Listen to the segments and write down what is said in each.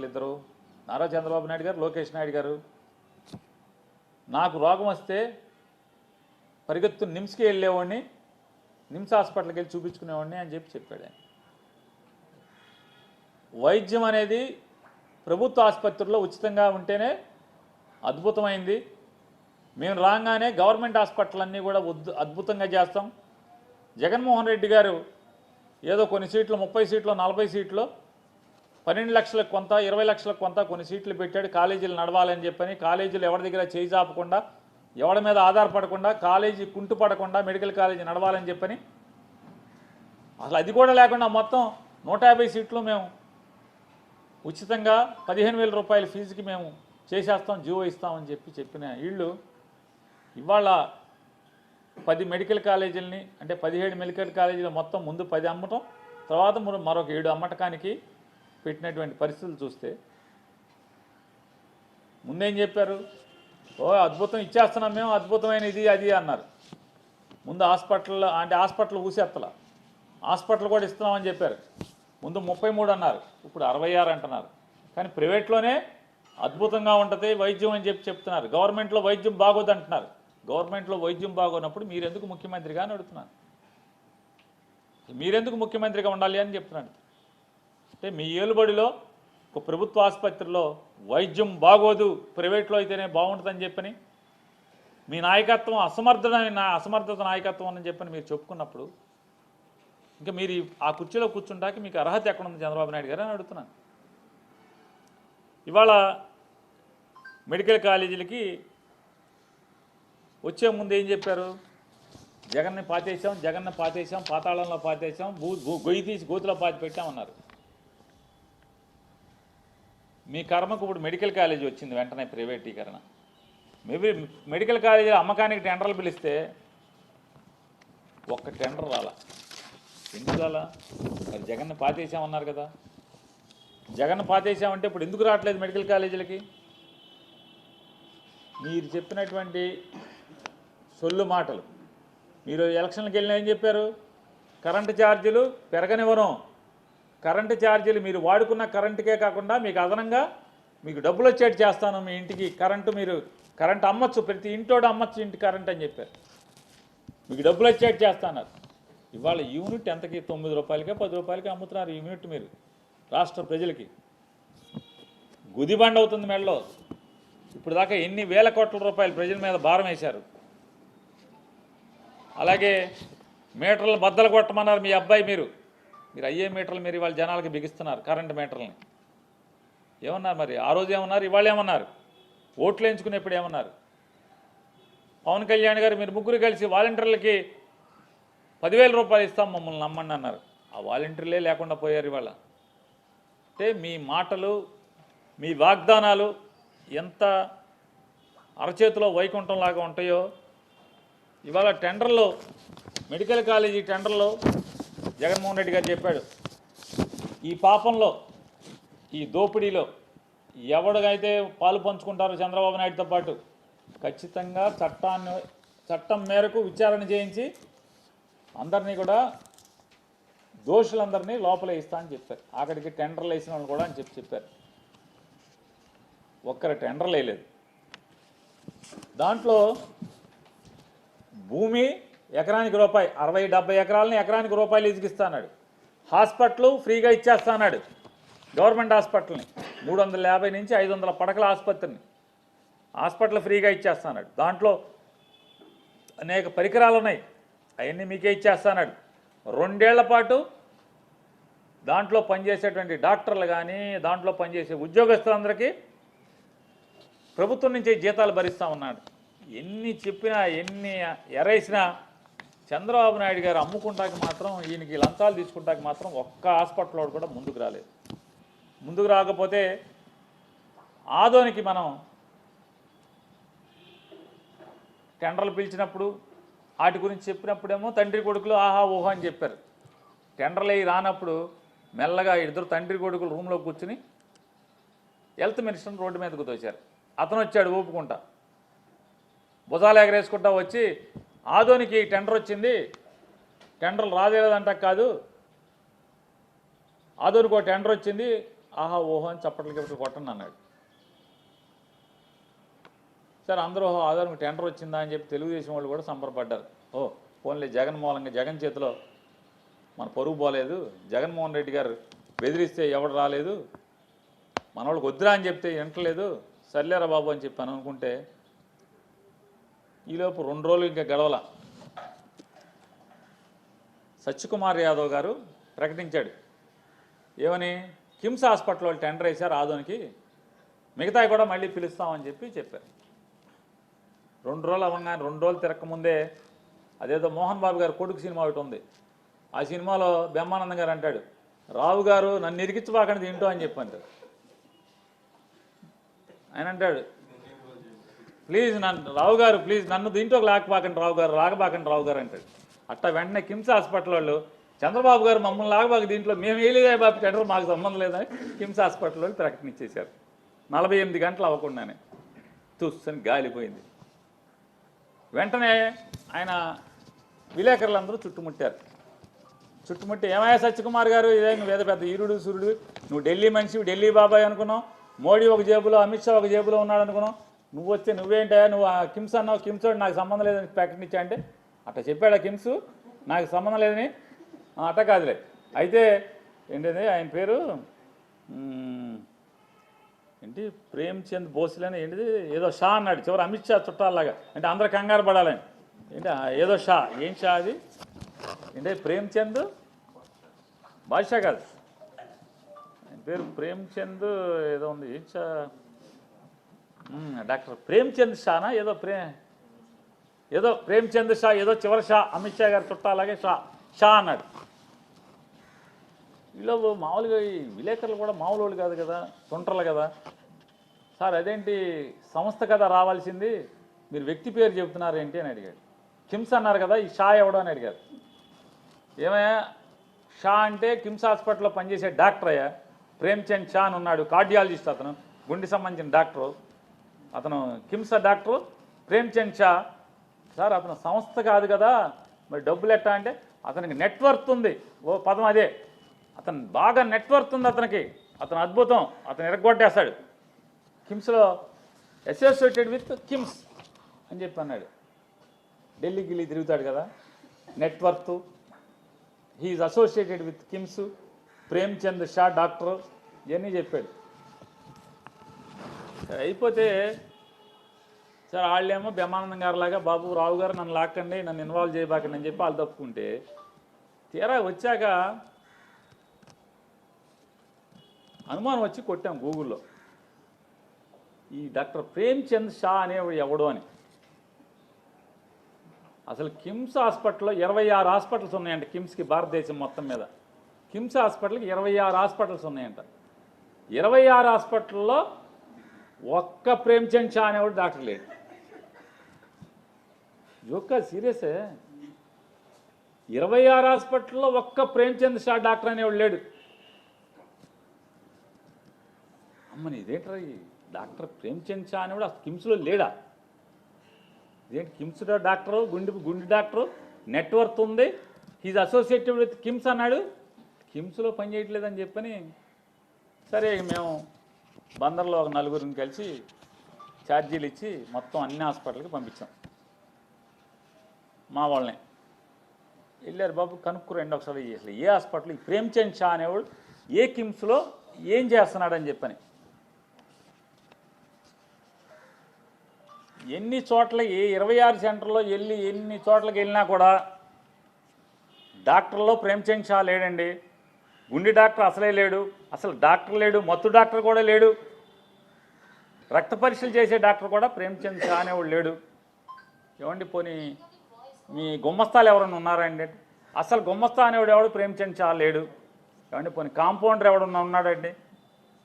ముఖ్యమంత్రులు ఇద్దరు, నారా చంద్రబాబు నాయుడు గారు, లోకేష్ నాయుడు గారు. నాకు రోగం వస్తే పరిగెత్తు నిమ్స్కి వెళ్ళేవాడిని, నిమ్స్ హాస్పిటల్కి వెళ్ళి చూపించుకునేవాడిని అని చెప్పాడు. వైద్యం అనేది ప్రభుత్వ ఆసుపత్రుల్లో ఉచితంగా ఉంటేనే అద్భుతమైంది. మేము రాగానే గవర్నమెంట్ హాస్పిటల్ అన్నీ కూడా అద్భుతంగా చేస్తాం. జగన్మోహన్ రెడ్డి గారు ఏదో కొన్ని సీట్లు 30 సీట్లు 40 సీట్లు 12 లక్షలకు కొంత 20 లక్షలకు కొంత కొన్ని సీట్లు పెట్టాడు. కాలేజీలు నడవాలని చెప్పని, కాలేజీలు ఎవరి దగ్గర చేయి చాపకుండా, ఎవరి మీద ఆధారపడకుండా, కాలేజీ కుంటుపడకుండా మెడికల్ కాలేజీ నడవాలని చెప్పని, అసలు అది కూడా లేకుండా మొత్తం 150 సీట్లు మేము ఉచితంగా 15,000 రూపాయల ఫీజుకి మేము చేసేస్తాం, జీవో ఇస్తామని చెప్పిన వీళ్ళు ఇవాళ 10 మెడికల్ కాలేజీలని, అంటే 17 మెడికల్ కాలేజీలు మొత్తం ముందు 10 అమ్మటం, తర్వాత మరొక 7 అమ్మటకానికి పెట్టినటువంటి పరిస్థితులు చూస్తే, ముందేం చెప్పారు? ఓ అద్భుతం ఇచ్చేస్తున్నాం మేము, అద్భుతమైన ఇది అది అన్నారు. ముందు హాస్పిటల్ ఊసేత్తల, హాస్పిటల్ కూడా ఇస్తున్నామని చెప్పారు. ముందు 33 అన్నారు, ఇప్పుడు 66 అంటున్నారు. కానీ ప్రైవేట్లోనే అద్భుతంగా ఉంటుంది వైద్యం అని చెప్తున్నారు. గవర్నమెంట్లో వైద్యం బాగోదు అంటున్నారు. గవర్నమెంట్లో వైద్యం బాగోనప్పుడు మీరెందుకు ముఖ్యమంత్రిగా అని అడుగుతున్నాను. మీరెందుకు ముఖ్యమంత్రిగా ఉండాలి అని చెప్తున్నాను. అంటే మీ ఏలుబడిలో ఒక ప్రభుత్వ ఆసుపత్రిలో వైద్యం బాగోదు, ప్రైవేట్లో అయితేనే బాగుంటుందని చెప్పని, మీ నాయకత్వం అసమర్థత నాయకత్వం అని చెప్పని మీరు చెప్పుకున్నప్పుడు, ఇంకా మీరు ఆ కుర్చీలో కూర్చుంటాకి మీకు అర్హత ఎక్కడుంది చంద్రబాబు నాయుడు గారు అని అడుగుతున్నాను. ఇవాళ మెడికల్ కాలేజీలకి వచ్చే ముందు ఏం చెప్పారు? జగన్ని పాతేసాం, పాతాళంలో పాతేసాం, గొయ్యి తీసి గోతులో పాతి పెట్టామన్నారు. మీ కర్మకు ఇప్పుడు మెడికల్ కాలేజీ వచ్చింది, వెంటనే ప్రైవేటీకరణ. మేబీ మెడికల్ కాలేజీ అమ్మకానికి టెండర్లు పిలిస్తే ఒక్క టెండర్ రాలా. ఎందుకు రాలా? మరి జగన్ని పాతేసామన్నారు కదా. జగన్ పాతేసామంటే ఇప్పుడు ఎందుకు రావట్లేదు మెడికల్ కాలేజీలకి? మీరు చెప్పినటువంటి సొల్లు మాటలు. మీరు ఎలక్షన్కి వెళ్ళినా ఏం చెప్పారు? కరెంటు ఛార్జీలు పెరగనివ్వను, కరెంటు ఛార్జీలు మీరు వాడుకున్న కరెంటుకే కాకుండా మీకు అదనంగా మీకు డబ్బులు వచ్చేట్టు చేస్తాను, మీ ఇంటికి కరెంటు అమ్మచ్చు, ప్రతి ఇంటోడు అమ్మచ్చు ఇంటి కరెంట్ అని చెప్పారు. మీకు డబ్బులు వచ్చేట్టు చేస్తున్నారు. ఇవాళ యూనిట్ ఎంతకి? 9 రూపాయలకే 10 రూపాయలకి అమ్ముతున్నారు యూనిట్. మీరు రాష్ట్ర ప్రజలకి గుదిబండ అవుతుంది మెడలో. ఇప్పుడు దాకా ఎన్ని వేల కోట్ల రూపాయలు ప్రజల మీద భారం వేశారు. అలాగే మీటర్లు బద్దలు కొట్టమన్నారు మీ అబ్బాయి. మీరు అయ్యే మీటర్లు మీరు ఇవాళ జనాలకి బిగిస్తున్నారు, కరెంటు మీటర్లని. ఏమన్నారు మరి? ఆ రోజు ఏమన్నారు, ఇవాళ ఏమన్నారు? ఓట్లు వేయించుకునేప్పుడు ఏమన్నారు? పవన్ కళ్యాణ్ గారు మీరు ముగ్గురు కలిసి వాలంటీర్లకి 10,000 రూపాయలు ఇస్తాం మమ్మల్ని నమ్మండి అన్నారు. ఆ వాలంటీర్లే లేకుండా పోయారు ఇవాళ. అంటే మీ మాటలు, మీ వాగ్దానాలు ఎంత అరచేతిలో వైకుంఠంలాగా ఉంటాయో. ఇవాళ టెండర్లో, మెడికల్ కాలేజీ టెండర్లో జగన్మోహన్ రెడ్డి గారు చెప్పాడు, ఈ పాపంలో, ఈ దోపిడీలో ఎవడికైతే పాలు పంచుకుంటారో చంద్రబాబు నాయుడుతో పాటు ఖచ్చితంగా చట్టం మేరకు విచారణ చేయించి అందరినీ కూడా దోషులందరినీ లోపల ఇస్తా అని చెప్పారు. అక్కడికి టెండర్లు వేసిన వాళ్ళు కూడా అని చెప్పారు. ఒక్కరు టెండర్లు వేయలేదు. దాంట్లో భూమి ఎకరానికి రూపాయి, 60-70 ఎకరాలని ఎకరానికి రూపాయలు ఇసుకిస్తా అన్నాడు. హాస్పిటల్ ఫ్రీగా ఇచ్చేస్తా అన్నాడు. గవర్నమెంట్ హాస్పిటల్ని 350 నుంచి 500 పడకల ఆసుపత్రిని హాస్పిటల్ ఫ్రీగా ఇచ్చేస్తా అన్నాడు. దాంట్లో అనేక పరికరాలు ఉన్నాయి, అవన్నీ మీకే ఇచ్చేస్తా అన్నాడు. 2 ఏళ్ల పాటు దాంట్లో పనిచేసేటువంటి డాక్టర్లు కానీ, దాంట్లో పనిచేసే ఉద్యోగస్తులందరికీ ప్రభుత్వం నుంచి జీతాలు భరిస్తూ ఉన్నాడు. ఎన్ని చెప్పినా, ఎన్ని ఎరేసినా చంద్రబాబు నాయుడు గారు అమ్ముకుంటాకి మాత్రం, ఈయనకి లంచాలు తీసుకుంటాకి మాత్రం ఒక్క హాస్పిటల్ కూడా ముందుకు రాలేదు. ముందుకు రాకపోతే ఆదోనికి మనం టెండర్లు పిలిచినప్పుడు వాటి గురించి చెప్పినప్పుడేమో తండ్రి కొడుకులు ఆహా ఊహా అని చెప్పారు. టెండర్లు అయ్యి రానప్పుడు మెల్లగా ఇద్దరు తండ్రి కొడుకులు రూమ్లో కూర్చుని హెల్త్ మినిస్టర్ని రోడ్డు మీదకు తోశారు. అతను వచ్చాడు ఊపుకుంటా, భుజాలు ఎగరేసుకుంటా వచ్చి, ఆదోనికి టెండర్ వచ్చింది, టెండర్లు రాదేదంట కాదు, ఆదోనికి ఒక టెండర్ వచ్చింది, ఆహా ఓహో అని చప్పట్లకి ఇప్పుడు కొట్టండి అన్నాడు. సరే అందరూ ఆధారం టెండర్ వచ్చిందా అని చెప్పి తెలుగుదేశం వాళ్ళు కూడా సంబరపడ్డారు. ఓ ఫోన్లే జగన్ మూలంగా జగన్ చేతిలో మన పరుగు పోలేదు, జగన్మోహన్ రెడ్డి గారు బెదిరిస్తే ఎవడు రాలేదు, మన వాళ్ళకి వద్దురా అని చెప్తే వింటలేదు, సర్లేరా బాబు అని చెప్పాను అనుకుంటే ఈలోపు 2 రోజులు ఇంకా గడవల సత్యకుమార్ యాదవ్ గారు ప్రకటించాడు. ఏమని? కిమ్స్ హాస్పిటల్ వాళ్ళు టెండర్ వేశారు ఆదోనికి, మిగతాయి కూడా మళ్ళీ పిలుస్తామని చెప్పారు. 2 రోజులు అవ్వగానే 2 రోజులు తిరగకముందే అదేదో మోహన్ బాబు గారు కొడుకు సినిమా ఒకటి ఉంది, ఆ సినిమాలో బ్రహ్మానందం గారు అంటాడు, రావు గారు నన్ను ఇరికించబాకండి దీంట్లో అని చెప్పంటారు. ఆయన అంటాడు, ప్లీజ్ రావు గారు ప్లీజ్ నన్ను దీంట్లో లాగబాకండి రావు గారు అంటాడు. అట్టా వెంటనే కిమ్స్ హాస్పిటల్ వాళ్ళు చంద్రబాబు గారు మమ్మల్ని లాగబాక దీంట్లో మేము వేయలేదా బాబు టెండర్, మాకు సంబంధం లేదని కిమ్స్ హాస్పిటల్ వాళ్ళు ప్రకటన ఇచ్చేశారు. 48 గంటలు అవ్వకుండానే తుస్సని గాలిపోయింది. వెంటనే ఆయన విలేకరులందరూ చుట్టుముట్టి ఏమయ్యా సత్యకుమార్ గారు, ఇదే నువ్వు ఏదో పెద్ద ఈరుడు సూర్యుడు, నువ్వు ఢిల్లీ మనిషి ఢిల్లీ బాబాయ్ అనుకున్నావు, మోడీ ఒక జేబులో అమిత్ షా ఒక జేబులో ఉన్నాడు అనుకున్నావు, నువ్వు వస్తే నువ్వేంటా నువ్వు కిమ్స్ అన్నావు, కిమ్స్ నాకు సంబంధం లేదని ప్రకటన ఇచ్చా అంటే అట్లా చెప్పాడా కిమ్స్ నాకు సంబంధం లేదని? అట్ట కాదులే, అయితే ఏంటిది ఆయన పేరు ఏంటి ప్రేమ్చంద్ భోస్లేని ఏంటిది ఏదో షా అన్నాడు చివరి అమిత్ షా చుట్టాలలాగా, అంటే అందరు కంగారు పడాలని ఏంటి ఏదో షా, ఏం షా అది ఏంటి ప్రేమ్చంద్ బాద్షా కాదు, ఆయన పేరు ప్రేమ్చంద్ ఏదో ఉంది, ఏం షా డాక్టర్ ప్రేమ్చంద్ షానా ఏదో ప్రేమ్చంద్ షా ఏదో చివరి షా, అమిత్ షా గారు చుట్టాలాగే షా అన్నాడు. వీళ్ళు మామూలుగా ఈ విలేకరులు కూడా మామూలు వాళ్ళు కాదు కదా, తుంటర్లు కదా, సార్ అదేంటి సంస్థ కదా రావాల్సింది, మీరు వ్యక్తి పేరు చెబుతున్నారు ఏంటి అని అడిగాడు. కిమ్స్ అన్నారు కదా, ఈ షా ఎవడో అని అడిగారు. ఏమయ్యా షా అంటే కిమ్స్ హాస్పిటల్లో పనిచేసే డాక్టర్ అయ్యా, ప్రేమ్చంద్ షా అని ఉన్నాడు, కార్డియాలజిస్ట్, అతను గుండె సంబంధించిన డాక్టరు, అతను కిమ్స్ డాక్టరు ప్రేమ్చంద్ షా. సార్ అతను సంస్థ కాదు కదా, మరి డబ్బులు ఎట్టా అంటే అతనికి నెట్వర్క్ ఉంది, ఓ పదం అదే, అతను బాగా నెట్వర్క్ ఉంది అతనికి, అతను అద్భుతం, అతను ఎరగొట్టేస్తాడు, కిమ్స్లో అసోసియేటెడ్ విత్ కిమ్స్ అని చెప్పి అన్నాడు. ఢిల్లీకి వెళ్ళి తిరుగుతాడు కదా, network, he is associated with KIMS, Premchand Shah doctor, ఇవన్నీ చెప్పాడు. అయిపోతే సార్ వాళ్ళేమో బ్రహ్మానందం గారిలాగా బాబు రావు గారు నన్ను లాక్కండి, నన్ను ఇన్వాల్వ్ చేయబాకండి అని చెప్పి వాళ్ళు తప్పుకుంటే, తీరా వచ్చాక అనుమానం వచ్చి కొట్టాం గూగుల్లో, ఈ డాక్టర్ ప్రేమ్చంద్ షా అనేవాడు ఎవడో అని. అసలు కిమ్స్ హాస్పిటల్లో 26 హాస్పిటల్స్ ఉన్నాయంట కిమ్స్కి, భారతదేశం మొత్తం మీద కిమ్స్ హాస్పిటల్కి 26 హాస్పిటల్స్ ఉన్నాయంట. 26 హాస్పిటల్లో ఒక్క ప్రేమ్చంద్ షా అనేవాడు డాక్టర్ లేడు. జోకా సీరియసే, 26 హాస్పిటల్లో ఒక్క ప్రేమ్చంద్ షా డాక్టర్ అనేవాడు లేడు. అమ్మని ఇదేంట్రా ఈ డాక్టర్ ప్రేమ్చంద్ షా అనేవాడు అసలు కిమ్స్లో లేడా? ఇదేంటి కిమ్స్లో డాక్టరు, గుండె డాక్టరు, నెట్వర్క్ ఉంది, హీజ్ అసోసియేటెడ్ విత్ కిమ్స్ అన్నాడు, కిమ్స్లో పనిచేయట్లేదని చెప్పని సరే మేము బందర్లో ఒక 4గురిని కలిసి ఛార్జీలు ఇచ్చి మొత్తం అన్ని హాస్పిటల్కి పంపించాం. మా వాళ్ళని వెళ్ళారు, బాబు కనుక్కురండి ఒకసారి అసలు ఏ హాస్పిటల్ ఈ ప్రేమ్చంద్ షా అనేవాడు ఏ కిమ్స్లో ఏం చేస్తున్నాడని చెప్పని. ఎన్ని చోట్ల 26 సెంటర్లో వెళ్ళి ఎన్ని చోట్లకి వెళ్ళినా కూడా డాక్టర్లో ప్రేమ్చంద్ షా లేడండి. గుండె డాక్టర్ అసలే లేడు, అసలు డాక్టర్ లేడు, మత్తు డాక్టర్ కూడా లేడు, రక్త పరీక్షలు చేసే డాక్టర్ కూడా ప్రేమ్చంద్ షా అనేవాడు లేడు. ఏమండి పోనీ మీ గుమ్మస్తాలు ఎవరన్నా ఉన్నారండి? అసలు గుమ్మస్తా అనేవాడు ఎవడు ప్రేమ్చంద్ షా లేడు. ఏమండి పోనీ కాంపౌండర్ ఎవడన్నా ఉన్నాడండి?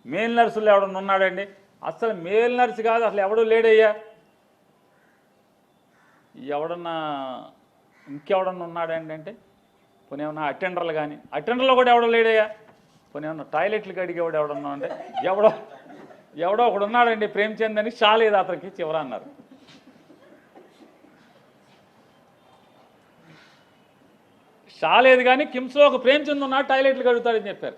మేల్ నర్సులు ఎవడన్నా ఉన్నాడండి? అసలు మేల్ నర్సు కాదు, అసలు ఎవడు లేడయ్యా. ఎవడన్నా ఇంకెవడన్నా ఉన్నాడండి అంటే పోనీ ఏమన్నా అటెండర్లు కానీ, అటెండర్లో కూడా ఎవడో లేడయ్యా. పోనీ ఏమన్నా టాయిలెట్లకు అడిగేవాడు ఎవడన్నా అంటే ఎవడో ఒకడు ఉన్నాడండి ప్రేమ్చంద్ అని, షా లేదు అతనికి చివర అన్నారు. షా లేదు కానీ కిమ్స్లో ఒక ప్రేమ్చంద్ ఉన్నాడు, టాయిలెట్లు కడుగుతాడని చెప్పారు.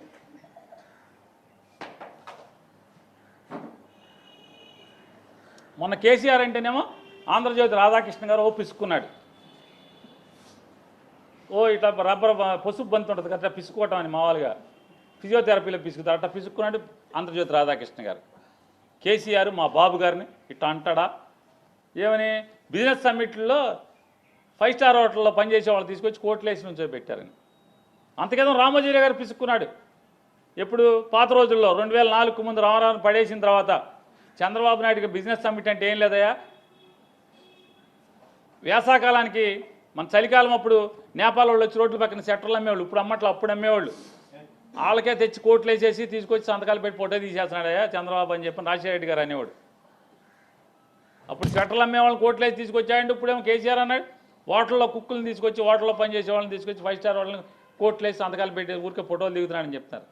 మొన్న కేసీఆర్ అంటేనేమో ఆంధ్రజ్యోతి రాధాకృష్ణ గారు పిసుక్కున్నాడు. ఇట్లా రబ్బర్ పసుపు బంతి ఉంటుంది కదా, అట్లా పిసుక్కోవటం అని మామూలుగా ఫిజియోథెరపీలో పిసుకుతారు, అట్లా పిసుక్కున్నాడు ఆంధ్రజ్యోతి రాధాకృష్ణ గారు. కేసీఆర్ మా బాబు గారిని ఇట్లా అంటాడా? ఏమని బిజినెస్ సమ్మిట్లో 5 స్టార్ హోటల్లో పనిచేసే వాళ్ళు తీసుకొచ్చి కోట్లేసి నుంచో పెట్టారని. అంతకేదో రామోజీరావు గారు పిసుక్కున్నాడు. ఎప్పుడు పాత రోజుల్లో 2004 ముందు రామారావుని పడేసిన తర్వాత చంద్రబాబు నాయుడుకి బిజినెస్ సమ్మిట్ అంటే ఏం లేదయ్యా, వేసాకాలానికి మన చలికాలం అప్పుడు నేపాల్ వాళ్ళు వచ్చి రోడ్ల పక్కన సెట్టర్లు అమ్మేవాళ్ళు, ఇప్పుడు అమ్మట్లో అప్పుడు అమ్మేవాళ్ళు, వాళ్ళకే తెచ్చి కోట్లు వేసేసి తీసుకొచ్చి సంతకాలు పెట్టి ఫోటో తీసేస్తున్నాడయ్యా చంద్రబాబు అని చెప్పి రాజశేఖర రెడ్డి గారు అనేవాడు. అప్పుడు సెట్టర్లు అమ్మేవాళ్ళని కోట్లు వేసి తీసుకొచ్చాయండి. ఇప్పుడేమో కేసీఆర్ అన్నాడు హోటల్లో కుక్కులను తీసుకొచ్చి హోటల్లో పనిచేసే వాళ్ళని తీసుకొచ్చి 5 స్టార్ వాళ్ళని కోట్లు వేసి సంతకాలు పెట్టి ఊరికే ఫోటోలు దిగుతున్నాడని చెప్తారు.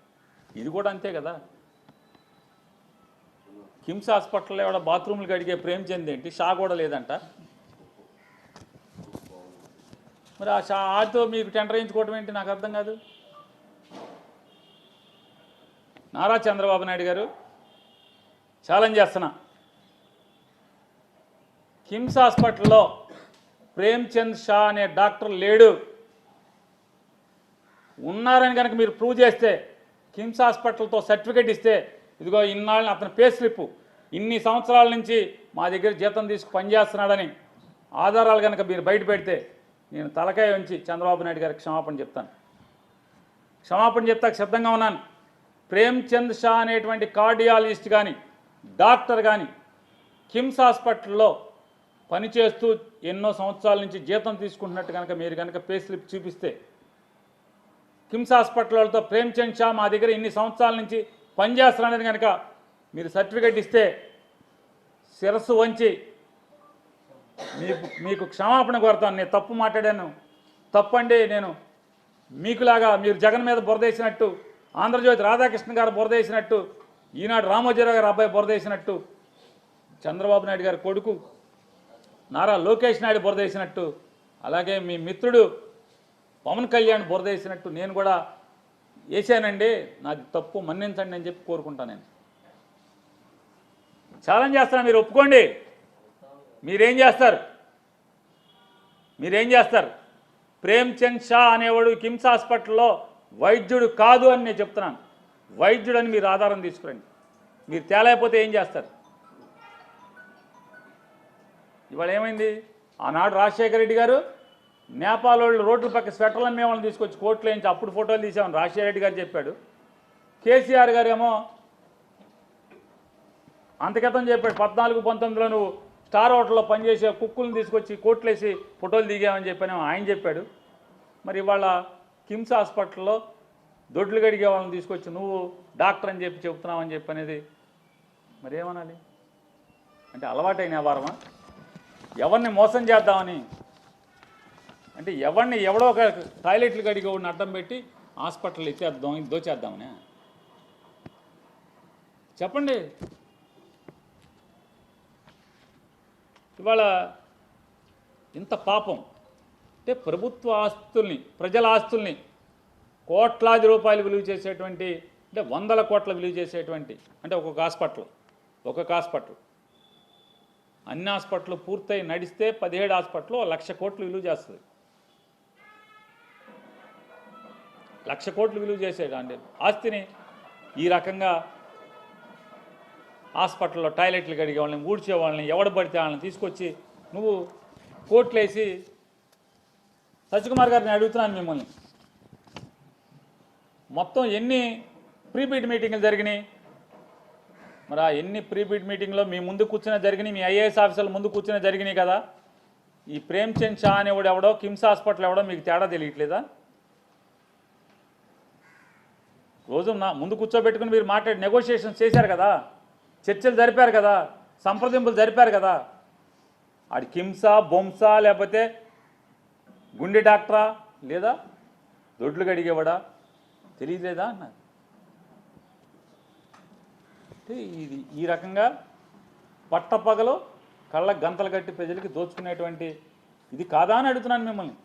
ఇది కూడా అంతే కదా. కిమ్స్ హాస్పిటల్లో ఎవడ బాత్రూమ్లు కడిగే ప్రేమచంద్ ఏంటి, షా కూడా లేదంట. మరి ఆ షాతో మీకు టెండర్ వేయించుకోవటం ఏంటి నాకు అర్థం కాదు. నారా చంద్రబాబు నాయుడు గారు ఛాలెంజ్ చేస్తున్నా, కిమ్స్ హాస్పిటల్లో ప్రేమ్చంద్ షా అనే డాక్టర్ లేడు, ఉన్నారని కనుక మీరు ప్రూవ్ చేస్తే కిమ్స్ హాస్పిటల్తో సర్టిఫికేట్ ఇస్తే, ఇదిగో ఇన్నాళ్ళని అతని పే స్లిప్ ఇన్ని సంవత్సరాల నుంచి మా దగ్గర జీతం తీసుకు పనిచేస్తున్నాడని ఆధారాలు కనుక మీరు బయట పెడితే నేను తలకాయ ఉంచి చంద్రబాబు నాయుడు గారికి క్షమాపణ చెప్తాను. క్షమాపణ చెప్తాక సిద్ధంగా ఉన్నాను. ప్రేమ్చంద్ షా అనేటువంటి కార్డియాలజిస్ట్ కానీ డాక్టర్ కానీ కిమ్స్ హాస్పిటల్లో పనిచేస్తూ ఎన్నో సంవత్సరాల నుంచి జీతం తీసుకుంటున్నట్టు కనుక మీరు కనుక పే స్లిప్ చూపిస్తే, కిమ్స్ హాస్పిటల్ వాళ్ళతో ప్రేమ్చంద్ షా మా దగ్గర ఇన్ని సంవత్సరాల నుంచి పనిచేస్తున్నాడని కనుక మీరు సర్టిఫికేట్ ఇస్తే శిరస్సు వంచి మీకు క్షమాపణ కోరుతాను. నేను తప్పు మాట్లాడాను, తప్పండి. నేను మీకులాగా మీరు జగన్ మీద బురదేసినట్టు, ఆంధ్రజ్యోతి రాధాకృష్ణ గారు బురదేసినట్టు, ఈనాడు రామోజీరావు గారు అబ్బాయి బురదేసినట్టు, చంద్రబాబు నాయుడు గారి కొడుకు నారా లోకేష్ నాయుడు బురదేసినట్టు, అలాగే మీ మిత్రుడు పవన్ కళ్యాణ్ బురదేసినట్టు నేను కూడా వేసానండి, నాది తప్పు మన్నించండి అని చెప్పి కోరుకుంటాను. నేను ఛాలెంజ్ చేస్తాను, మీరు ఒప్పుకోండి. మీరేం చేస్తారు? ప్రేమ్చంద్ షా అనేవాడు కిమ్స్ హాస్పిటల్లో వైద్యుడు కాదు అని నేను చెప్తున్నాను. వైద్యుడని మీరు ఆధారం తీసుకురండి. మీరు తేలేకపోతే ఏం చేస్తారు? ఇవాళ ఏమైంది? ఆనాడు రాజశేఖర రెడ్డి గారు నేపాల్ వాళ్ళు రోడ్ల పక్క స్వెటర్లు అమ్మే వాళ్ళని తీసుకొచ్చి కోట్లు వేయించి అప్పుడు ఫోటోలు తీసామని రాజశేఖర రెడ్డి గారు చెప్పాడు. కేసీఆర్ గారు ఏమో అంతకితం చెప్పాడు, 14-19లో నువ్వు స్టార్ హోటల్లో పనిచేసే కుక్కులను తీసుకొచ్చి కోట్లేసి ఫోటోలు దిగామని చెప్పానేమో ఆయన చెప్పాడు. మరి ఇవాళ కిమ్స్ హాస్పిటల్లో దొడ్లు గడిగే వాళ్ళని తీసుకొచ్చి నువ్వు డాక్టర్ అని చెప్పి చెబుతున్నావని చెప్పి అనేది మరి ఏమనాలి? అంటే అలవాటైన వ్యవహారమా? ఎవరిని మోసం చేద్దామని, అంటే ఎవడో ఒక టాయిలెట్లు కడిగే వాడిని అడ్డం పెట్టి హాస్పిటల్ ఎత్తేద్దాం, దోచేద్దామని చెప్పండి. ఇవాళ ఇంత పాపం అంటే ప్రభుత్వ ఆస్తుల్ని, ప్రజల ఆస్తుల్ని కోట్లాది రూపాయలు విలువ చేసేటువంటి, అంటే 100 కోట్ల విలువ చేసేటువంటి, అంటే ఒక్కొక్క హాస్పిటల్ అన్ని హాస్పిటల్ పూర్తయి నడిస్తే 17 హాస్పిటల్ 1,00,000 కోట్లు విలువ చేస్తుంది. 1,00,000 కోట్లు విలువ చేసేటండి ఆస్తిని ఈ రకంగా హాస్పిటల్లో టాయిలెట్లు కడిగే వాళ్ళని, ఊడ్చే వాళ్ళని, ఎవడ పడితే వాళ్ళని తీసుకొచ్చి నువ్వు కోట్లేసి, సత్యకుమార్ గారిని అడుగుతున్నాను మిమ్మల్ని, మొత్తం ఎన్ని ప్రీబిడ్ మీటింగ్లు జరిగినాయి? మరి ఆ ఎన్ని ప్రీబిడ్ మీటింగ్లో మీ ముందు కూర్చునే జరిగినాయి, మీ ఐఏఎస్ ఆఫీసర్ల ముందు కూర్చునే జరిగినాయి కదా. ఈ ప్రేమ్చంద్ షా అనేవాడు ఎవడో, కిమ్స్ హాస్పిటల్ ఎవడో మీకు తేడా తెలియట్లేదా? రోజు నా ముందు కూర్చోబెట్టుకుని మీరు మాట్లాడి నెగోషియేషన్స్ చేశారు కదా, చర్చలు జరిపారు కదా, సంప్రదింపులు జరిపారు కదా. ఆడి కిమ్సా, బొమ్సా, లేకపోతే గుండె డాక్టరా, లేదా దొడ్లు గడిగేవాడా తెలియలేదా అన్నారు. ఇది ఈ రకంగా పట్టపగలు కళ్ళ గంతలు కట్టి ప్రజలకి దోచుకునేటువంటి ఇది కాదా అని అడుగుతున్నాను మిమ్మల్ని.